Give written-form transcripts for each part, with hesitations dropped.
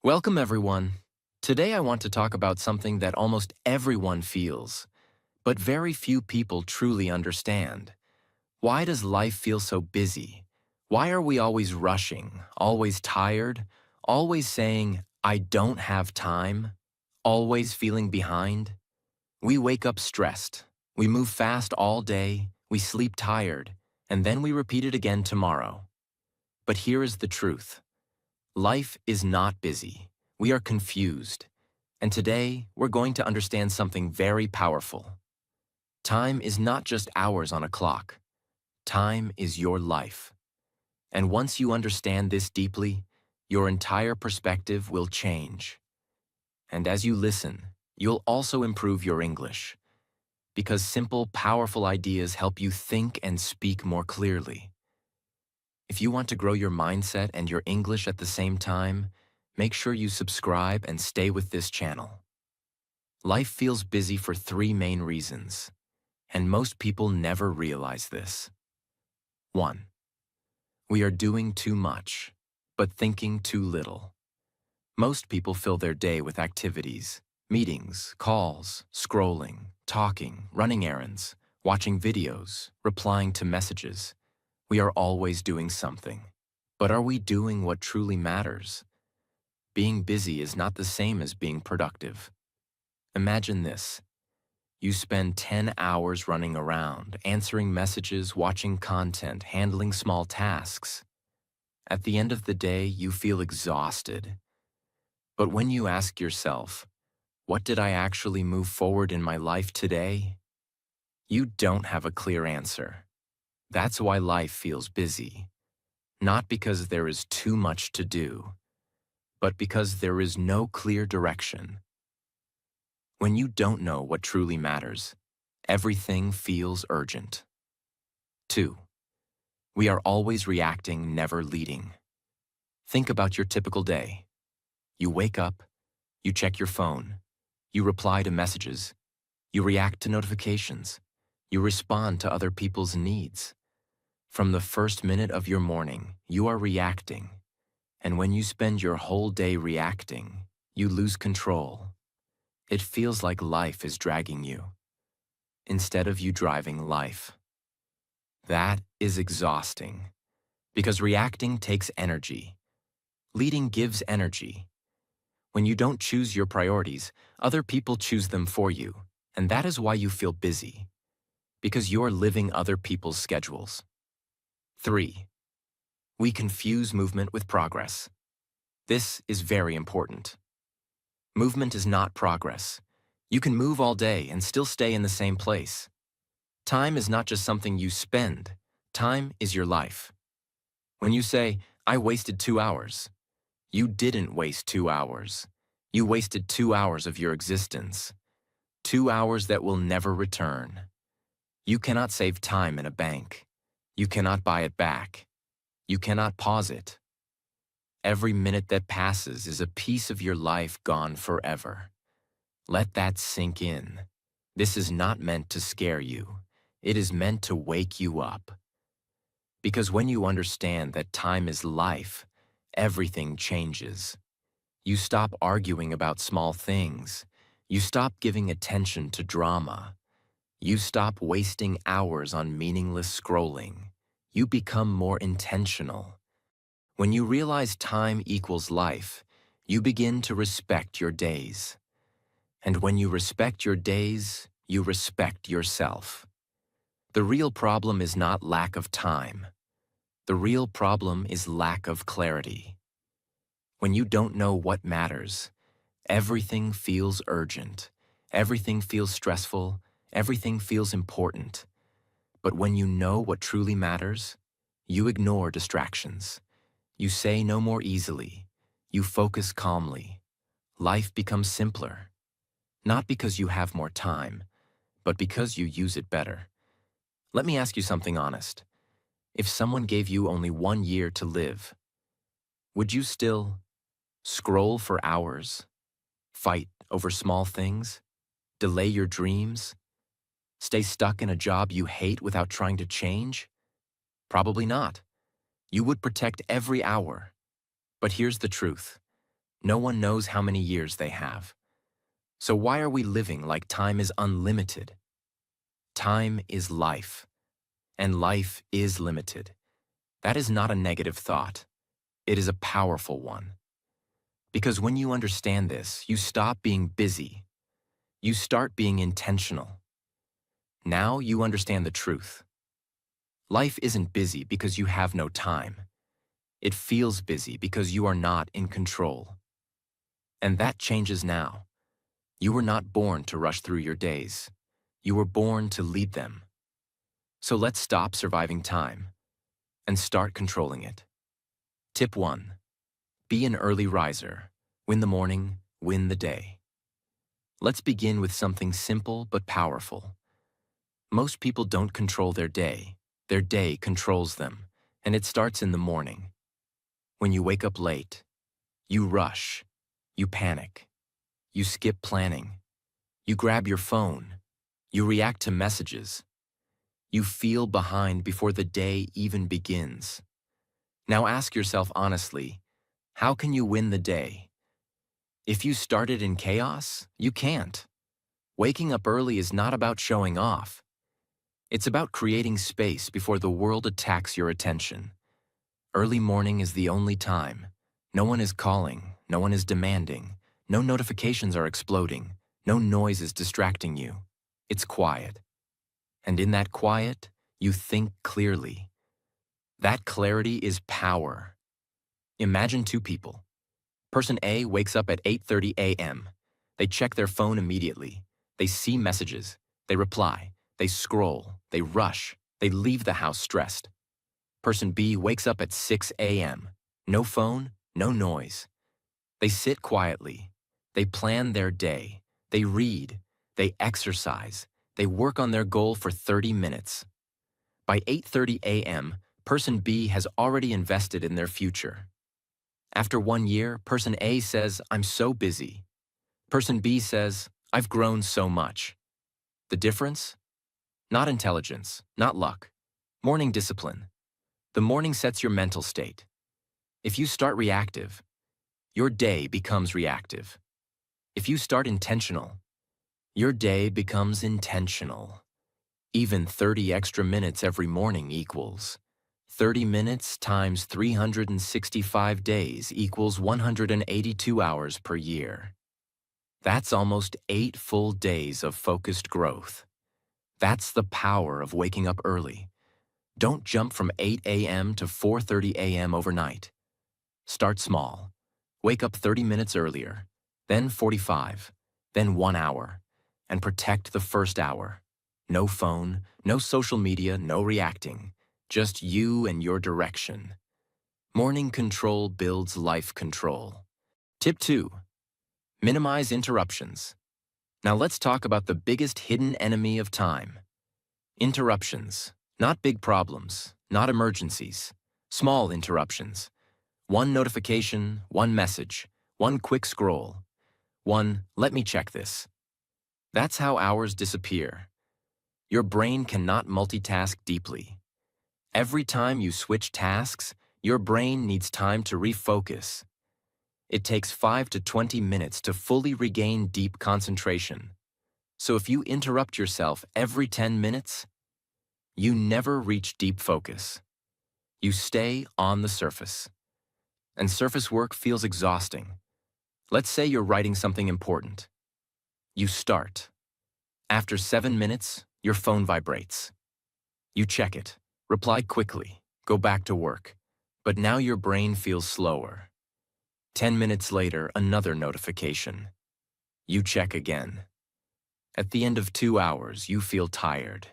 Welcome, everyone. Today I want to talk about something that almost everyone feels, but very few people truly understand. Why does life feel so busy? Why are we always rushing, always tired, always saying, I don't have time, always feeling behind? We wake up stressed, we move fast all day, we sleep tired, and then we repeat it again tomorrow. But here is the truth. Life is not busy. We are confused. And today, we're going to understand something very powerful. Time is not just hours on a clock. Time is your life. And once you understand this deeply, your entire perspective will change. And as you listen, you'll also improve your English. Because simple, powerful ideas help you think and speak more clearly. If you want to grow your mindset and your English at the same time, make sure you subscribe and stay with this channel. Life feels busy for three main reasons, and most people never realize this. 1. We are doing too much, but thinking too little. Most people fill their day with activities, meetings, calls, scrolling, talking, running errands, watching videos, replying to messages. We are always doing something. But are we doing what truly matters? Being busy is not the same as being productive. Imagine this. You spend 10 hours running around, answering messages, watching content, handling small tasks. At the end of the day, you feel exhausted. But when you ask yourself, what did I actually move forward in my life today? You don't have a clear answer. That's why life feels busy. Not because there is too much to do, but because there is no clear direction. When you don't know what truly matters, everything feels urgent. 2. We are always reacting, never leading. Think about your typical day. You wake up, you check your phone, you reply to messages, you react to notifications, you respond to other people's needs. From the first minute of your morning, you are reacting. And when you spend your whole day reacting, you lose control. It feels like life is dragging you, instead of you driving life. That is exhausting, because reacting takes energy. Leading gives energy. When you don't choose your priorities, other people choose them for you, and that is why you feel busy, because you're living other people's schedules. 3. We confuse movement with progress. This is very important. Movement is not progress. You can move all day and still stay in the same place. Time is not just something you spend. Time is your life. When you say, I wasted 2 hours, you didn't waste 2 hours. You wasted 2 hours of your existence. 2 hours that will never return. You cannot save time in a bank. You cannot buy it back. You cannot pause it. Every minute that passes is a piece of your life gone forever. Let that sink in. This is not meant to scare you. It is meant to wake you up. Because when you understand that time is life, everything changes. You stop arguing about small things. You stop giving attention to drama. You stop wasting hours on meaningless scrolling. You become more intentional. When you realize time equals life, you begin to respect your days. And when you respect your days, you respect yourself. The real problem is not lack of time. The real problem is lack of clarity. When you don't know what matters, everything feels urgent. Everything feels stressful. Everything feels important. But when you know what truly matters, you ignore distractions. You say no more easily. You focus calmly. Life becomes simpler. Not because you have more time, but because you use it better. Let me ask you something honest. If someone gave you only 1 year to live, would you still scroll for hours, fight over small things, delay your dreams, stay stuck in a job you hate without trying to change? Probably not. You would protect every hour. But here's the truth. No one knows how many years they have. So why are we living like time is unlimited? Time is life, and life is limited. That is not a negative thought. It is a powerful one. Because when you understand this, you stop being busy. You start being intentional. Now you understand the truth. Life isn't busy because you have no time. It feels busy because you are not in control. And that changes now. You were not born to rush through your days. You were born to lead them. So let's stop surviving time and start controlling it. Tip 1. Be an early riser. Win the morning, win the day. Let's begin with something simple but powerful. Most people don't control their day. Their day controls them, and it starts in the morning. When you wake up late, you rush, you panic, you skip planning, you grab your phone, you react to messages. You feel behind before the day even begins. Now ask yourself honestly, how can you win the day? If you started in chaos, you can't. Waking up early is not about showing off. It's about creating space before the world attacks your attention. Early morning is the only time. No one is calling, no one is demanding, no notifications are exploding, no noise is distracting you. It's quiet. And in that quiet, you think clearly. That clarity is power. Imagine two people. Person A wakes up at 8:30 a.m. They check their phone immediately. They see messages. They reply. They scroll. They rush. They leave the house stressed. Person B wakes up at 6 a.m. No phone, no noise. They sit quietly. They plan their day. They read. They exercise. They work on their goal for 30 minutes. By 8:30 a.m., Person B has already invested in their future. After 1 year, Person A says, "I'm so busy." Person B says, "I've grown so much." The difference? Not intelligence, not luck. Morning discipline. The morning sets your mental state. If you start reactive, your day becomes reactive. If you start intentional, your day becomes intentional. Even 30 extra minutes every morning equals 30 minutes times 365 days equals 182 hours per year. That's almost 8 full days of focused growth. That's the power of waking up early. Don't jump from 8 a.m. to 4:30 a.m. overnight. Start small. Wake up 30 minutes earlier, then 45, then 1 hour, and protect the first hour. No phone, no social media, no reacting. Just you and your direction. Morning control builds life control. Tip 2. Minimize interruptions. Now let's talk about the biggest hidden enemy of time. Interruptions. Not big problems, not emergencies. Small interruptions. One notification, one message, one quick scroll. One, "let me check this." That's how hours disappear. Your brain cannot multitask deeply. Every time you switch tasks, your brain needs time to refocus. It takes 5 to 20 minutes to fully regain deep concentration. So if you interrupt yourself every 10 minutes, you never reach deep focus. You stay on the surface. And surface work feels exhausting. Let's say you're writing something important. You start. After 7 minutes, your phone vibrates. You check it, reply quickly, go back to work. But now your brain feels slower. 10 minutes later, another notification. You check again. At the end of 2 hours, you feel tired.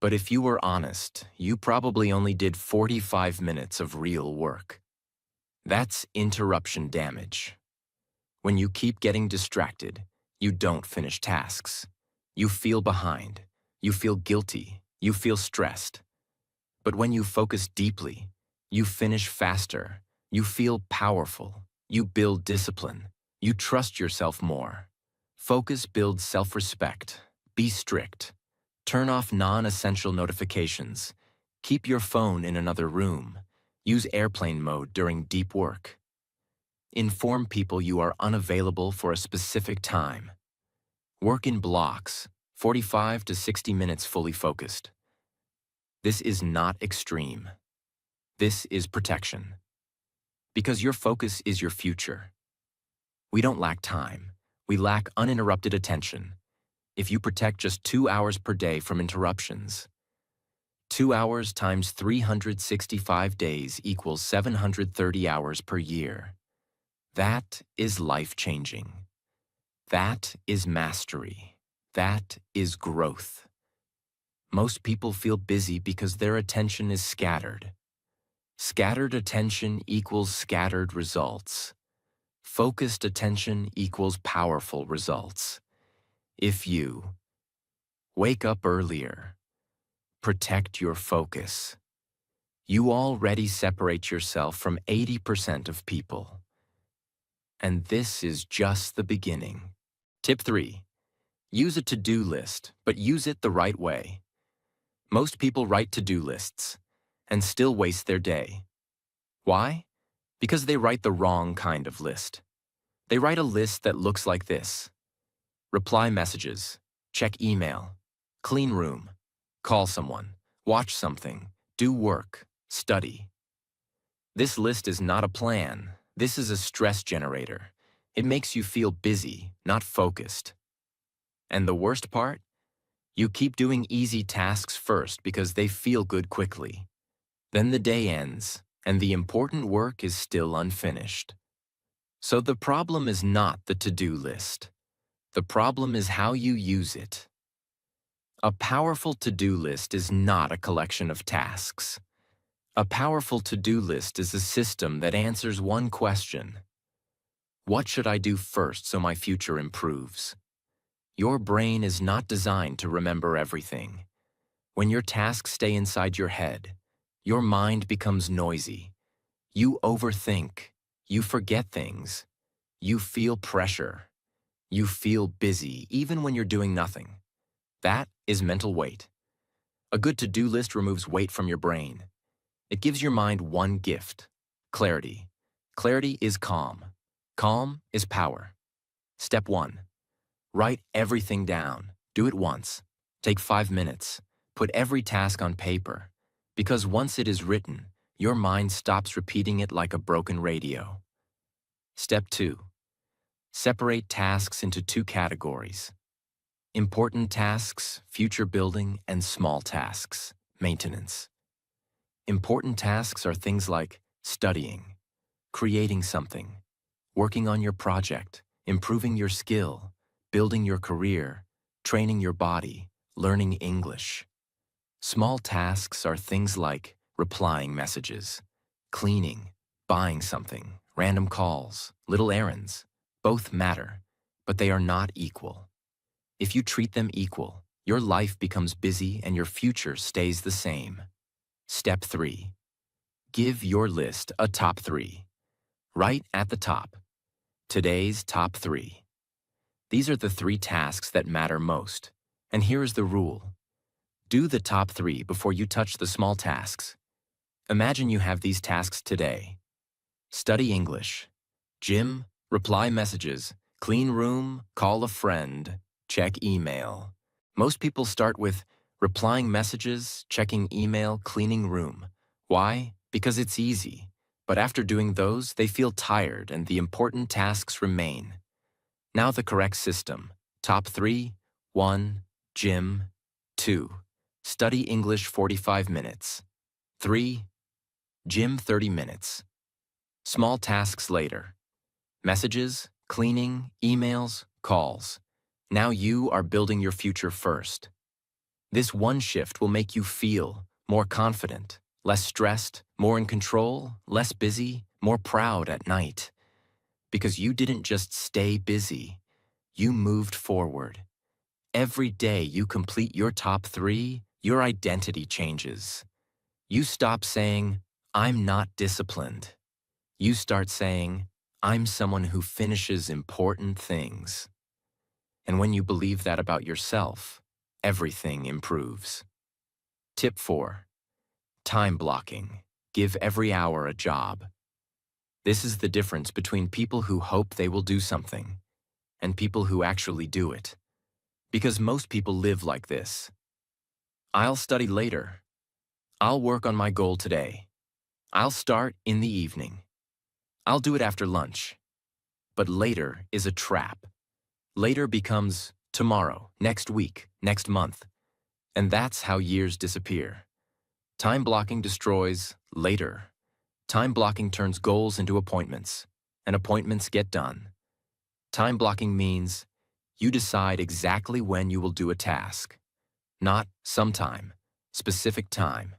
But if you were honest, you probably only did 45 minutes of real work. That's interruption damage. When you keep getting distracted, you don't finish tasks. You feel behind. You feel guilty. You feel stressed. But when you focus deeply, you finish faster. You feel powerful. You build discipline. You trust yourself more. Focus builds self-respect. Be strict. Turn off non-essential notifications. Keep your phone in another room. Use airplane mode during deep work. Inform people you are unavailable for a specific time. Work in blocks, 45 to 60 minutes fully focused. This is not extreme. This is protection. Because your focus is your future. We don't lack time. We lack uninterrupted attention. If you protect just 2 hours per day from interruptions, 2 hours times 365 days equals 730 hours per year. That is life-changing. That is mastery. That is growth. Most people feel busy because their attention is scattered. Scattered attention equals scattered results. Focused attention equals powerful results. If you wake up earlier, protect your focus, you already separate yourself from 80% of people. And this is just the beginning. Tip 3. Use a to-do list, but use it the right way. Most people write to-do lists and still waste their day. Why? Because they write the wrong kind of list. They write a list that looks like this: reply messages, check email, clean room, call someone, watch something, do work, study. This list is not a plan. This is a stress generator. It makes you feel busy, not focused. And the worst part? You keep doing easy tasks first because they feel good quickly. Then the day ends, and the important work is still unfinished. So the problem is not the to-do list. The problem is how you use it. A powerful to-do list is not a collection of tasks. A powerful to-do list is a system that answers one question: what should I do first so my future improves? Your brain is not designed to remember everything. When your tasks stay inside your head, your mind becomes noisy. You overthink. You forget things. You feel pressure. You feel busy even when you're doing nothing. That is mental weight. A good to-do list removes weight from your brain. It gives your mind one gift: clarity. Clarity is calm. Calm is power. Step 1. Write everything down. Do it once. Take 5 minutes. Put every task on paper. Because once it is written, your mind stops repeating it like a broken radio. Step 2. Separate tasks into 2 categories: important tasks, future building, and small tasks, maintenance. Important tasks are things like studying, creating something, working on your project, improving your skill, building your career, training your body, learning English. Small tasks are things like replying messages, cleaning, buying something, random calls, little errands. Both matter, but they are not equal. If you treat them equal, your life becomes busy and your future stays the same. Step 3. Give your list a top 3. Right at the top: today's top 3. These are the 3 tasks that matter most. And here is the rule: do the top 3 before you touch the small tasks. Imagine you have these tasks today: study English, gym, reply messages, clean room, call a friend, check email. Most people start with replying messages, checking email, cleaning room. Why? Because it's easy. But after doing those, they feel tired and the important tasks remain. Now the correct system: top 3, 1, gym, 2, study English 45 minutes, 3, gym 30 minutes. Small tasks later: messages, cleaning, emails, calls. Now you are building your future first. This one shift will make you feel more confident, less stressed, more in control, less busy, more proud at night. Because you didn't just stay busy, you moved forward. Every day you complete your top 3, your identity changes. You stop saying, "I'm not disciplined." You start saying, "I'm someone who finishes important things." And when you believe that about yourself, everything improves. Tip 4. Time blocking. Give every hour a job. This is the difference between people who hope they will do something and people who actually do it. Because most people live like this. I'll study later. I'll work on my goal today. I'll start in the evening. I'll do it after lunch. But later is a trap. Later becomes tomorrow, next week, next month. And that's how years disappear. Time blocking destroys later. Time blocking turns goals into appointments, and appointments get done. Time blocking means you decide exactly when you will do a task, not sometime, specific time.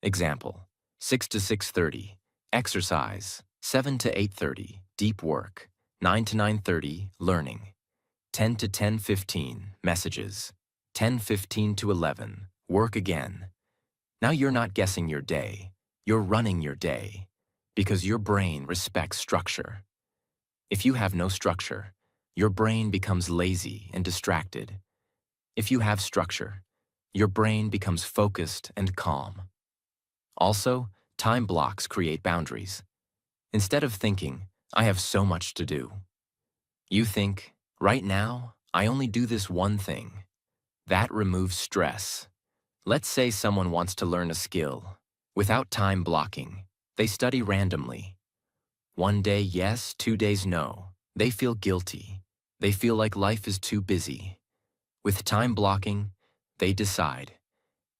Example, 6 to 6:30, exercise, 7 to 8:30, deep work, 9 to 9:30, learning, 10 to 10:15, messages, 10:15 to 11, work again. Now you're not guessing your day, you're running your day, because your brain respects structure. If you have no structure, your brain becomes lazy and distracted. If you have structure, your brain becomes focused and calm. Also, time blocks create boundaries. Instead of thinking, I have so much to do, you think, right now, I only do this one thing. That removes stress. Let's say someone wants to learn a skill. Without time blocking, they study randomly. One day yes, 2 days no. They feel guilty. They feel like life is too busy. With time blocking, they decide.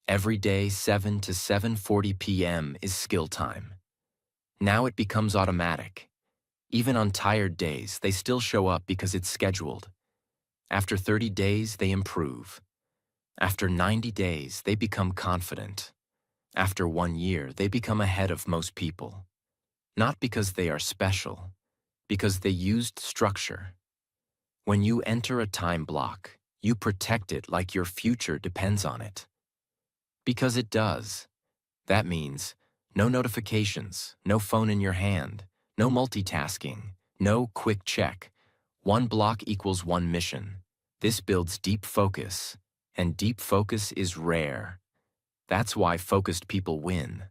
Every day 7 to 7:40 p.m. is skill time. Now it becomes automatic. Even on tired days, they still show up because it's scheduled. After 30 days, they improve. After 90 days, they become confident. After 1 year, they become ahead of most people. Not because they are special, because they used structure. When you enter a time block, you protect it like your future depends on it. Because it does. That means no notifications, no phone in your hand, no multitasking, no quick check. One block equals one mission. This builds deep focus, and deep focus is rare. That's why focused people win.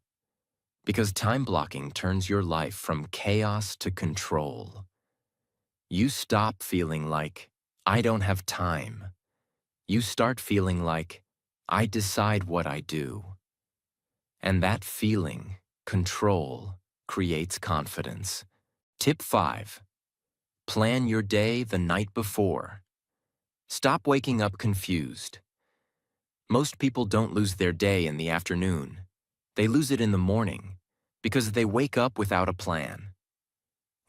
Because time blocking turns your life from chaos to control. You stop feeling like, I don't have time. You start feeling like, I decide what I do. And that feeling, control, creates confidence. Tip 5. Plan your day the night before. Stop waking up confused. Most people don't lose their day in the afternoon. They lose it in the morning because they wake up without a plan.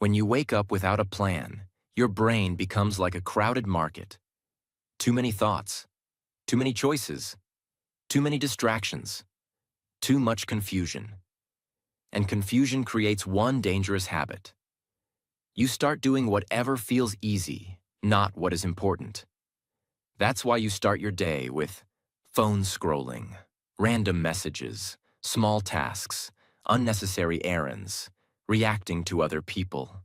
When you wake up without a plan, your brain becomes like a crowded market. Too many thoughts, too many choices, too many distractions, too much confusion. And confusion creates one dangerous habit. You start doing whatever feels easy, not what is important. That's why you start your day with phone scrolling, random messages, small tasks, unnecessary errands, reacting to other people.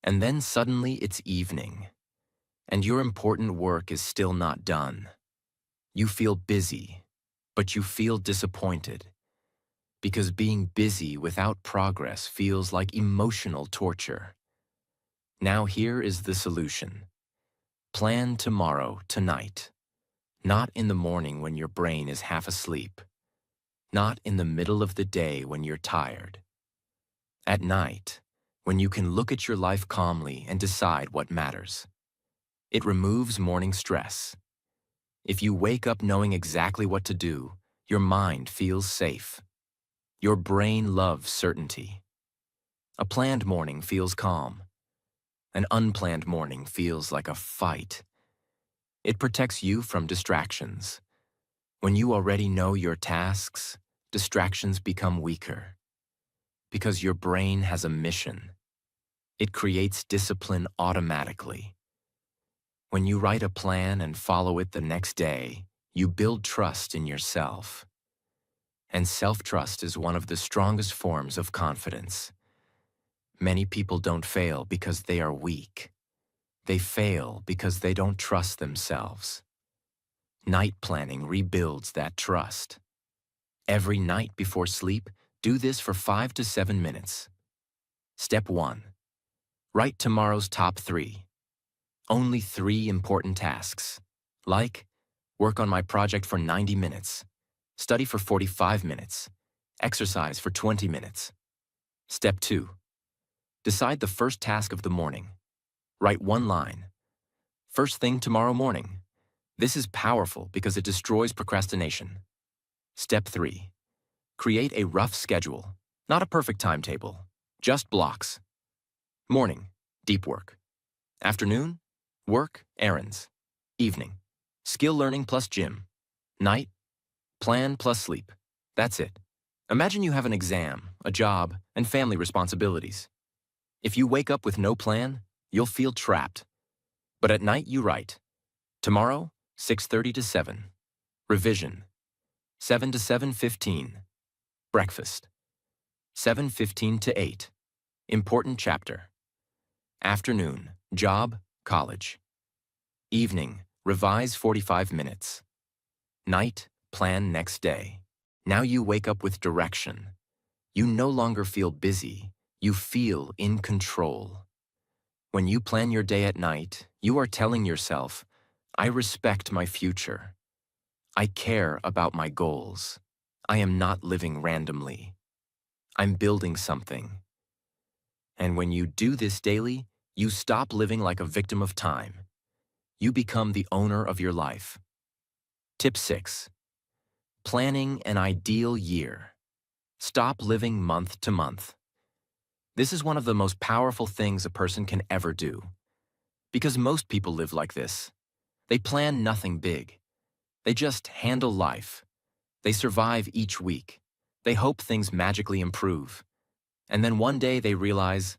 And then suddenly it's evening, and your important work is still not done. You feel busy, but you feel disappointed, because being busy without progress feels like emotional torture. Now here is the solution. Plan tomorrow, tonight. Not in the morning when your brain is half asleep. Not in the middle of the day when you're tired. At night, when you can look at your life calmly and decide what matters. It removes morning stress. If you wake up knowing exactly what to do, your mind feels safe. Your brain loves certainty. A planned morning feels calm. An unplanned morning feels like a fight. It protects you from distractions. When you already know your tasks, distractions become weaker. Because your brain has a mission. It creates discipline automatically. When you write a plan and follow it the next day, you build trust in yourself. And self-trust is one of the strongest forms of confidence. Many people don't fail because they are weak. They fail because they don't trust themselves. Night planning rebuilds that trust. Every night before sleep, do this for 5 to 7 minutes. Step 1. Write tomorrow's top 3. Only 3 important tasks. Like, work on my project for 90 minutes, study for 45 minutes, exercise for 20 minutes. Step 2. Decide the first task of the morning. Write 1 line. First thing tomorrow morning. This is powerful because it destroys procrastination. Step 3. Create a rough schedule, not a perfect timetable, just blocks. Morning, deep work. Afternoon, work, errands. Evening, skill learning plus gym. Night, plan plus sleep. That's it. Imagine you have an exam, a job, and family responsibilities. If you wake up with no plan, you'll feel trapped. But at night you write, tomorrow, 6:30 to 7. Revision, 7 to 7:15. Breakfast, 7:15 to 8. Important chapter. Afternoon, job, college. Evening, revise 45 minutes. Night, plan next day. Now you wake up with direction. You no longer feel busy, you feel in control. When you plan your day at night, you are telling yourself, I respect my future. I care about my goals. I am not living randomly. I'm building something. And when you do this daily, you stop living like a victim of time. You become the owner of your life. Tip 6. Planning an ideal year. Stop living month to month. This is one of the most powerful things a person can ever do. Because most people live like this. They plan nothing big. They just handle life. They survive each week. They hope things magically improve. And then one day they realize,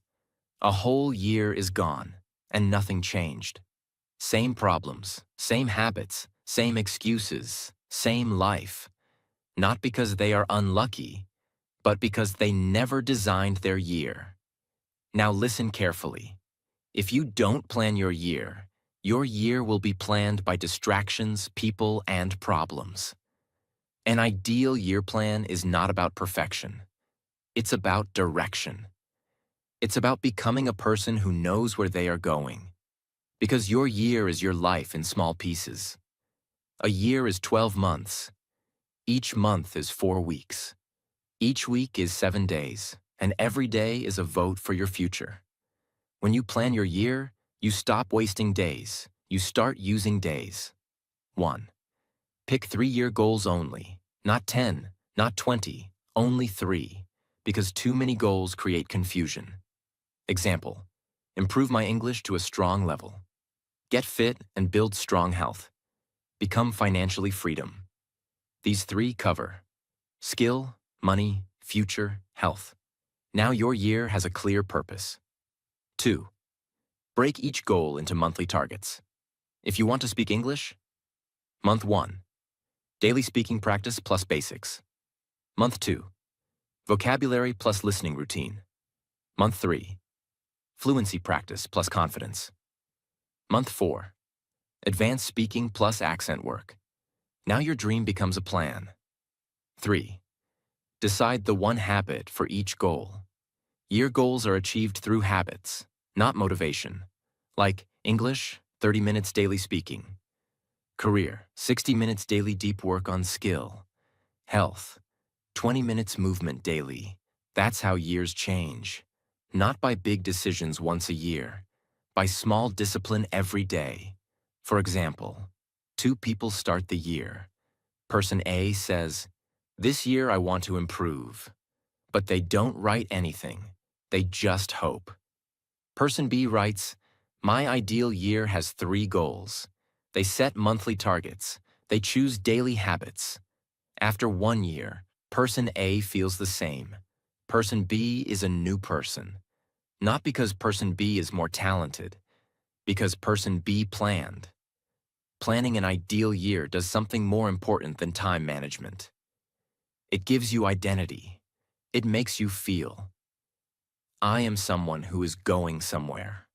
a whole year is gone, and nothing changed. Same problems, same habits, same excuses, same life. Not because they are unlucky, but because they never designed their year. Now listen carefully. If you don't plan your year will be planned by distractions, people, and problems. An ideal year plan is not about perfection. It's about direction. It's about becoming a person who knows where they are going. Because your year is your life in small pieces. A year is 12 months. Each month is 4 weeks. Each week is 7 days, and every day is a vote for your future. When you plan your year, you stop wasting days. You start using days. 1. Pick 3-year goals only. Not 10, not 20, only 3. Because too many goals create confusion. Example, improve my English to a strong level. Get fit and build strong health. Become financially freedom. These 3 cover skill, money, future, health. Now your year has a clear purpose. 2. Break each goal into monthly targets. If you want to speak English, Month 1. Daily speaking practice plus basics. Month 2. Vocabulary plus listening routine. Month 3. Fluency practice plus confidence. Month 4. Advanced speaking plus accent work. Now your dream becomes a plan. 3. Decide the one habit for each goal. Year goals are achieved through habits, not motivation. Like English, 30 minutes daily speaking. Career, 60 minutes daily deep work on skill. Health, 20 minutes movement daily. That's how years change. Not by big decisions once a year, by small discipline every day. For example, 2 people start the year. Person A says, this year I want to improve. But they don't write anything. They just hope. Person B writes, my ideal year has 3 goals. They set monthly targets. They choose daily habits. After 1 year, person A feels the same. Person B is a new person. Not because person B is more talented, because person B planned. Planning an ideal year does something more important than time management. It gives you identity. It makes you feel, I am someone who is going somewhere.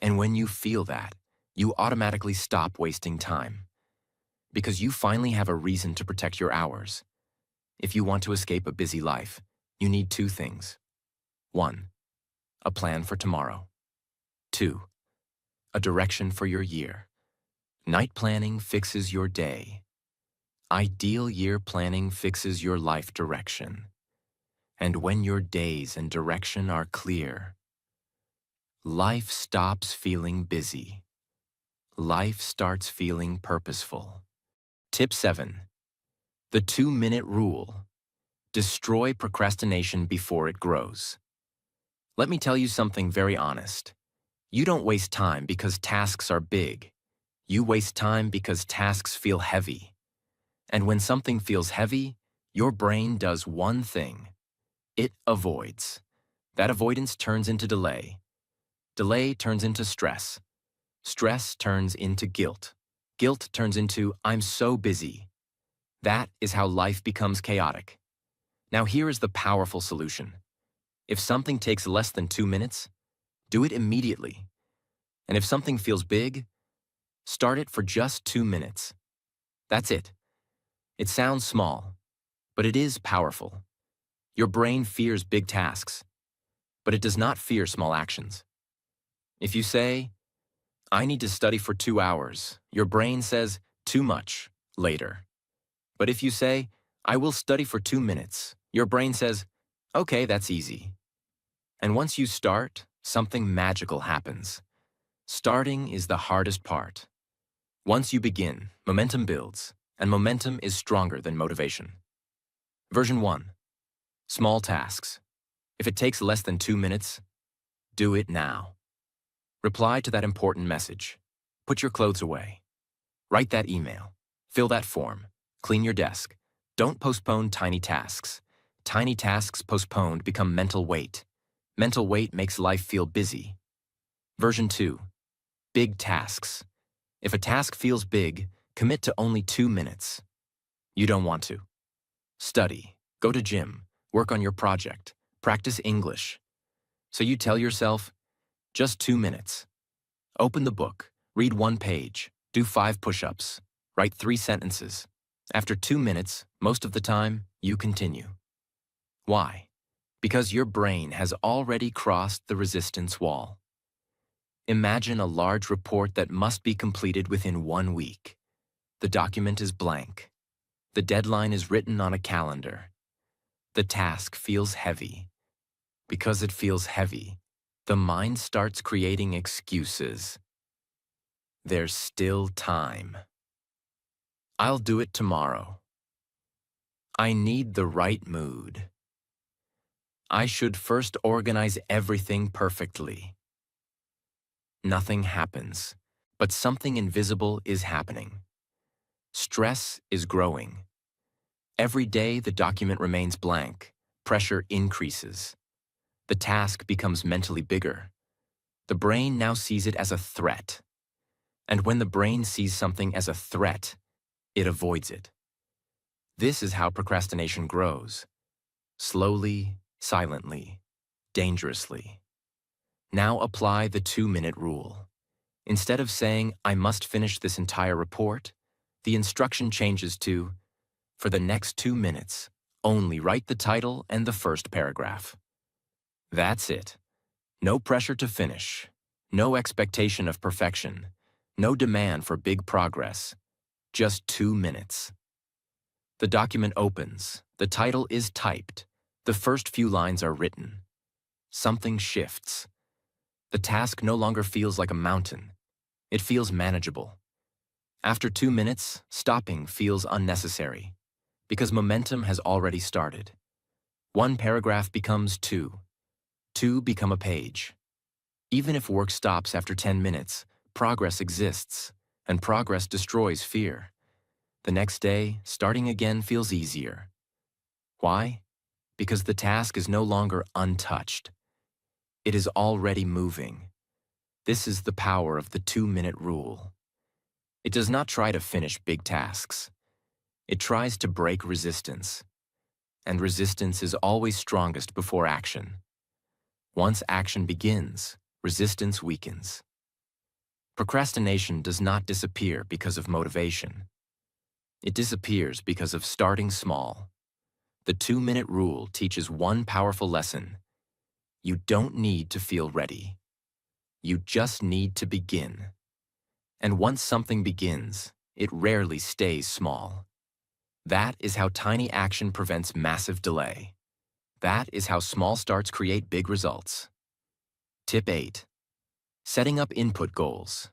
And when you feel that, you automatically stop wasting time. Because you finally have a reason to protect your hours. If you want to escape a busy life, you need 2 things. 1. a plan for tomorrow. 2. A direction for your year. Night planning fixes your day. Ideal year planning fixes your life direction. And when your days and direction are clear, life stops feeling busy. Life starts feeling purposeful. Tip 7. The 2-minute rule. Destroy procrastination before it grows. Let me tell you something very honest. You don't waste time because tasks are big. You waste time because tasks feel heavy. And when something feels heavy, your brain does one thing. It avoids. That avoidance turns into delay. Delay turns into stress. Stress turns into guilt. Guilt turns into, I'm so busy. That is how life becomes chaotic. Now here is the powerful solution. If something takes less than 2 minutes, do it immediately. And if something feels big, start it for just 2 minutes. That's it. It sounds small, but it is powerful. Your brain fears big tasks, but it does not fear small actions. If you say, I need to study for 2 hours, your brain says, too much, later. But if you say, I will study for 2 minutes, your brain says, okay, that's easy. And once you start, something magical happens. Starting is the hardest part. Once you begin, momentum builds, and momentum is stronger than motivation. Version 1. Small tasks. If it takes less than 2 minutes, do it now. Reply to that important message. Put your clothes away. Write that email. Fill that form. Clean your desk. Don't postpone tiny tasks. Tiny tasks postponed become mental weight. Mental weight makes life feel busy. Version 2. Big tasks. If a task feels big, commit to only 2 minutes. You don't want to. Study, go to gym, work on your project, practice English. So you tell yourself, just 2 minutes. Open the book, read 1 page, do 5 push-ups, write 3 sentences. After 2 minutes, most of the time, you continue. Why? Because your brain has already crossed the resistance wall. Imagine a large report that must be completed within 1 week. The document is blank. The deadline is written on a calendar. The task feels heavy. Because it feels heavy, the mind starts creating excuses. There's still time. I'll do it tomorrow. I need the right mood. I should first organize everything perfectly. Nothing happens, but something invisible is happening. Stress is growing. Every day the document remains blank, pressure increases. The task becomes mentally bigger. The brain now sees it as a threat. And when the brain sees something as a threat, it avoids it. This is how procrastination grows. Slowly, silently, dangerously. Now apply the 2-minute rule. Instead of saying, I must finish this entire report, the instruction changes to, for the next 2 minutes, only write the title and the first paragraph. That's it. No pressure to finish. No expectation of perfection. No demand for big progress. Just 2 minutes. The document opens. The title is typed. The first few lines are written. Something shifts. The task no longer feels like a mountain. It feels manageable. After 2 minutes, stopping feels unnecessary, because momentum has already started. 1 paragraph becomes 2. 2 become a page. Even if work stops after 10 minutes, progress exists, and progress destroys fear. The next day, starting again feels easier. Why? Because the task is no longer untouched. It is already moving. This is the power of the 2-minute rule. It does not try to finish big tasks. It tries to break resistance. And resistance is always strongest before action. Once action begins, resistance weakens. Procrastination does not disappear because of motivation. It disappears because of starting small. The 2-minute rule teaches one powerful lesson. You don't need to feel ready. You just need to begin. And once something begins, it rarely stays small. That is how tiny action prevents massive delay. That is how small starts create big results. Tip 8. Setting up input goals.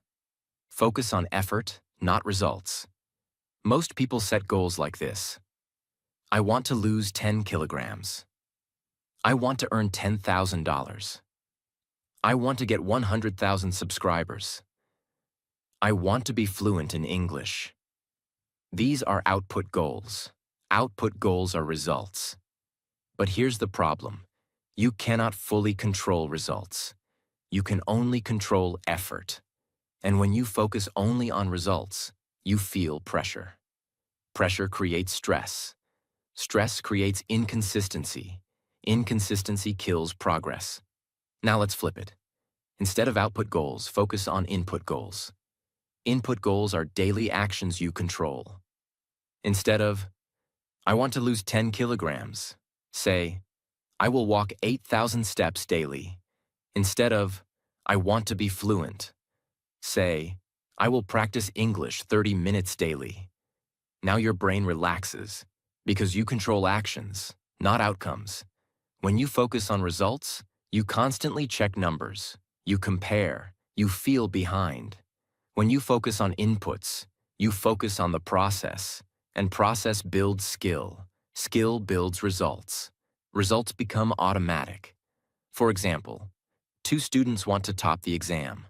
Focus on effort, not results. Most people set goals like this. I want to lose 10 kilograms. I want to earn $10,000. I want to get 100,000 subscribers. I want to be fluent in English. These are output goals. Output goals are results. But here's the problem. You cannot fully control results. You can only control effort. And when you focus only on results, you feel pressure. Pressure creates stress. Stress creates inconsistency. Inconsistency kills progress. Now let's flip it. Instead of output goals, focus on input goals. Input goals are daily actions you control. Instead of, I want to lose 10 kilograms, say, I will walk 8,000 steps daily. Instead of, I want to be fluent, say, I will practice English 30 minutes daily. Now your brain relaxes because you control actions, not outcomes. When you focus on results, you constantly check numbers, you compare, you feel behind. When you focus on inputs, you focus on the process, and process builds skill. Skill builds results. Results become automatic. For example, two students want to top the exam.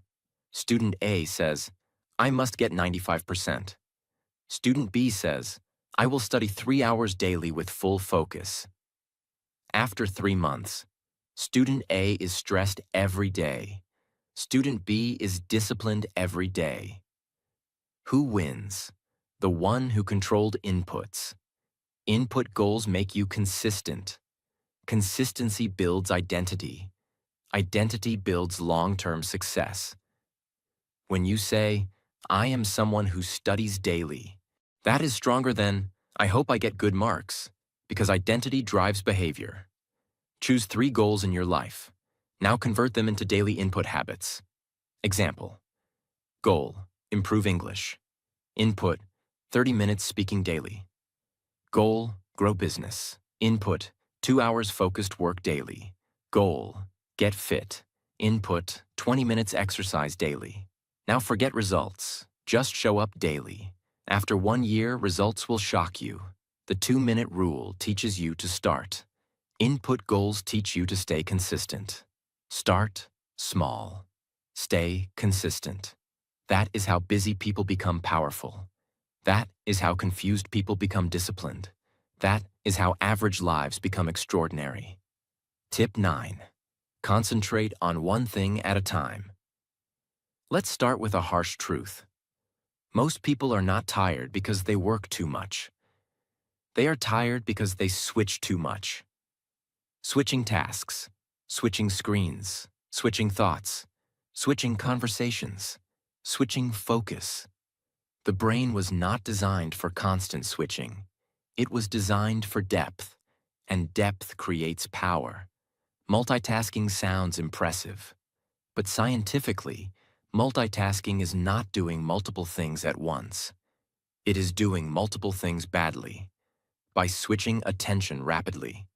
Student A says, I must get 95%. Student B says, I will study 3 hours daily with full focus. After 3 months, Student A is stressed every day. Student B is disciplined every day. Who wins? The one who controlled inputs. Input goals make you consistent. Consistency builds identity. Identity builds long-term success. When you say, I am someone who studies daily, that is stronger than, I hope I get good marks, because identity drives behavior. Choose 3 goals in your life. Now convert them into daily input habits. Example. Goal, improve English. Input, 30 minutes speaking daily. Goal, grow business. Input, 2 hours focused work daily. Goal, get fit. Input, 20 minutes exercise daily. Now forget results. Just show up daily. After 1 year, results will shock you. The 2-minute rule teaches you to start. Input goals teach you to stay consistent. Start small. Stay consistent. That is how busy people become powerful. That is how confused people become disciplined. That is how average lives become extraordinary. Tip 9. Concentrate on one thing at a time. Let's start with a harsh truth. Most people are not tired because they work too much. They are tired because they switch too much. Switching tasks, switching screens, switching thoughts, switching conversations, switching focus. The brain was not designed for constant switching. It was designed for depth, and depth creates power. Multitasking sounds impressive, but scientifically, multitasking is not doing multiple things at once. It is doing multiple things badly, by switching attention rapidly.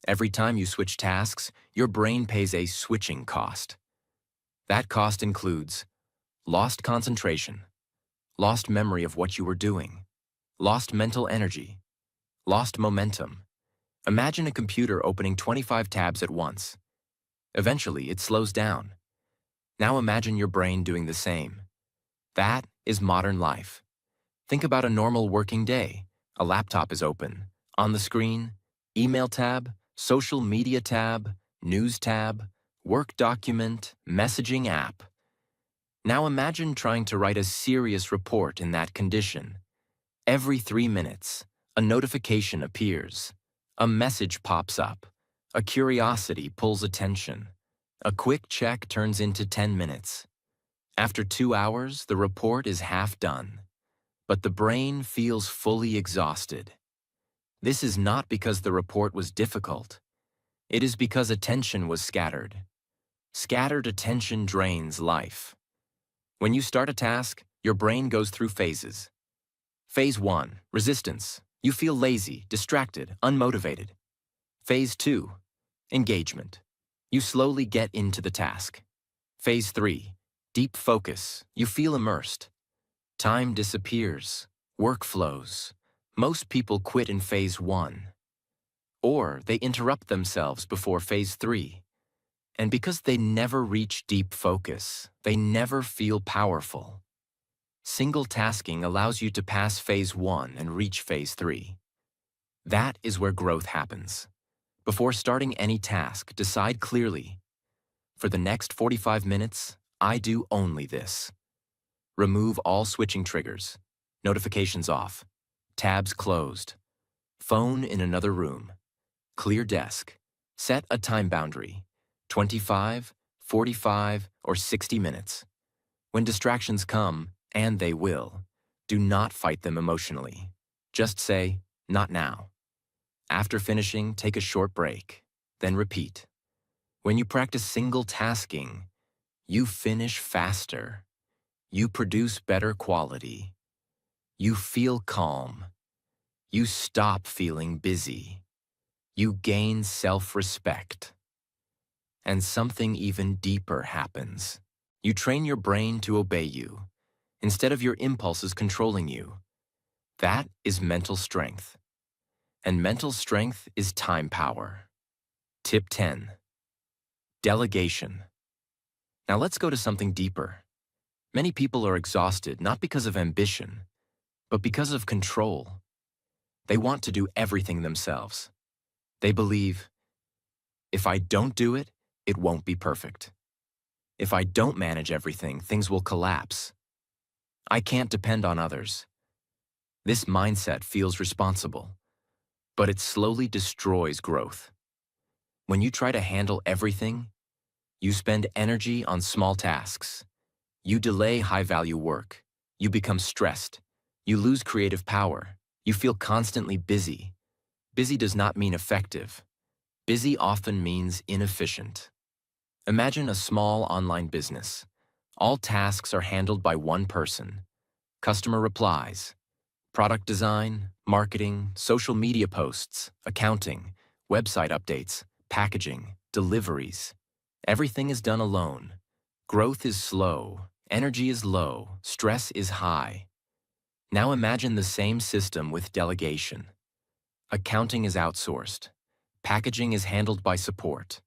Every time you switch tasks, your brain pays a switching cost. That cost includes lost concentration, lost memory of what you were doing, lost mental energy, lost momentum. Imagine a computer opening 25 tabs at once. Eventually, it slows down. Now imagine your brain doing the same. That is modern life. Think about a normal working day. A laptop is open. On the screen, email tab, social media tab, news tab, work document, messaging app. Now imagine trying to write a serious report in that condition. Every 3 minutes, a notification appears. A message pops up. A curiosity pulls attention. A quick check turns into 10 minutes. After 2 hours, the report is half done. But the brain feels fully exhausted. This is not because the report was difficult. It is because attention was scattered. Scattered attention drains life. When you start a task, your brain goes through phases. Phase 1, resistance. You feel lazy, distracted, unmotivated. Phase 2, engagement. You slowly get into the task. Phase 3, deep focus. You feel immersed. Time disappears. Work flows. Most people quit in Phase 1. Or they interrupt themselves before Phase 3. And because they never reach deep focus, they never feel powerful. Single tasking allows you to pass Phase 1 and reach Phase 3. That is where growth happens. Before starting any task, decide clearly. For the next 45 minutes, I do only this. Remove all switching triggers. Notifications off. Tabs closed. Phone in another room. Clear desk. Set a time boundary. 25, 45, or 60 minutes. When distractions come, and they will, do not fight them emotionally. Just say, not now. After finishing, take a short break, then repeat. When you practice single tasking, you finish faster. You produce better quality. You feel calm. You stop feeling busy. You gain self-respect. And something even deeper happens. You train your brain to obey you, instead of your impulses controlling you. That is mental strength. And mental strength is time power. Tip 10. Delegation. Now let's go to something deeper. Many people are exhausted not because of ambition, but because of control. They want to do everything themselves. They believe, if I don't do it, it won't be perfect. If I don't manage everything, things will collapse. I can't depend on others. This mindset feels responsible, but it slowly destroys growth. When you try to handle everything, you spend energy on small tasks. You delay high-value work. You become stressed. You lose creative power. You feel constantly busy. Busy does not mean effective. Busy often means inefficient. Imagine a small online business. All tasks are handled by one person. Customer replies, product design, marketing, social media posts, accounting, website updates, packaging, deliveries. Everything is done alone. Growth is slow, energy is low, stress is high. Now imagine the same system with delegation. Accounting is outsourced. Packaging is handled by support.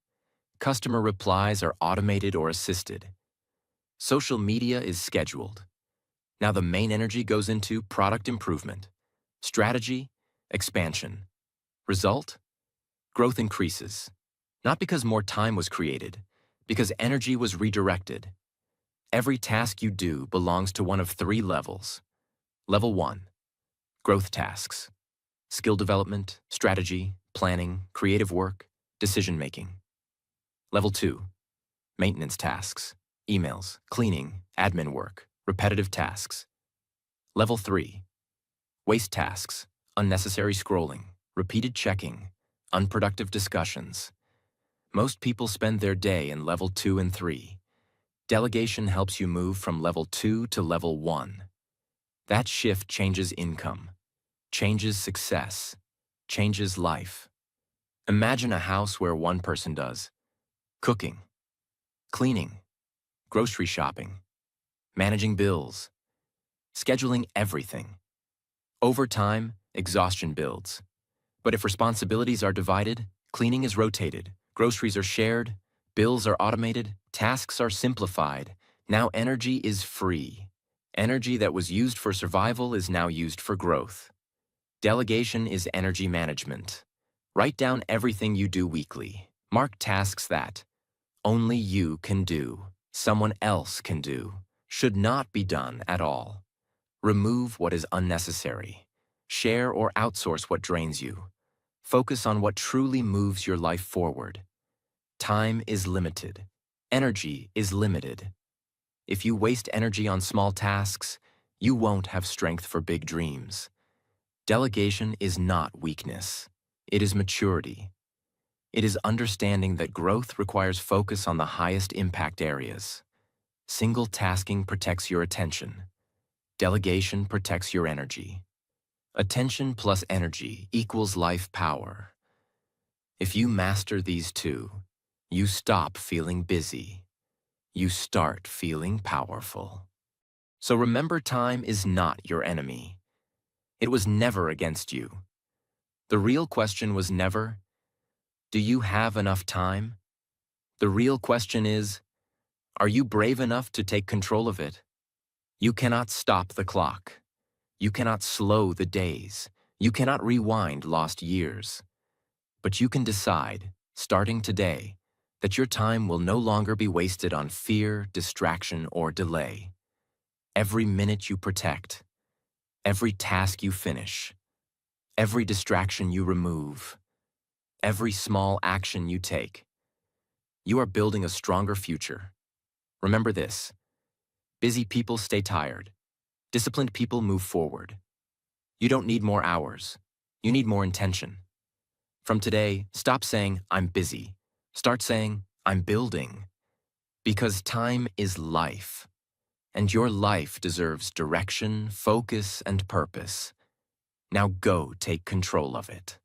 Customer replies are automated or assisted. Social media is scheduled. Now the main energy goes into product improvement, strategy, expansion. Result? Growth increases. Not because more time was created, because energy was redirected. Every task you do belongs to one of 3 levels. Level 1, growth tasks. Skill development, strategy, planning, creative work, decision-making. Level 2, maintenance tasks, emails, cleaning, admin work, repetitive tasks. Level 3, waste tasks, unnecessary scrolling, repeated checking, unproductive discussions. Most people spend their day in level 2 and 3. Delegation helps you move from level 2 to level 1. That shift changes income, changes success, changes life. Imagine a house where one person does cooking, cleaning, grocery shopping, managing bills, scheduling everything. Over time, exhaustion builds. But if responsibilities are divided, cleaning is rotated, groceries are shared, bills are automated, tasks are simplified, now energy is free. Energy that was used for survival is now used for growth. Delegation is energy management. Write down everything you do weekly. Mark tasks that only you can do, someone else can do, should not be done at all. Remove what is unnecessary. Share or outsource what drains you. Focus on what truly moves your life forward. Time is limited. Energy is limited. If you waste energy on small tasks, you won't have strength for big dreams. Delegation is not weakness. It is maturity. It is understanding that growth requires focus on the highest impact areas. Single tasking protects your attention. Delegation protects your energy. Attention plus energy equals life power. If you master these two, you stop feeling busy. You start feeling powerful. So remember, time is not your enemy. It was never against you. The real question was never, do you have enough time? The real question is, are you brave enough to take control of it? You cannot stop the clock. You cannot slow the days. You cannot rewind lost years. But you can decide, starting today, that your time will no longer be wasted on fear, distraction, or delay. Every minute you protect, every task you finish, every distraction you remove, every small action you take, you are building a stronger future. Remember this: busy people stay tired. Disciplined people move forward. You don't need more hours. You need more intention. From today, stop saying, I'm busy. Start saying, I'm building. Because time is life, and your life deserves direction, focus, and purpose. Now go take control of it.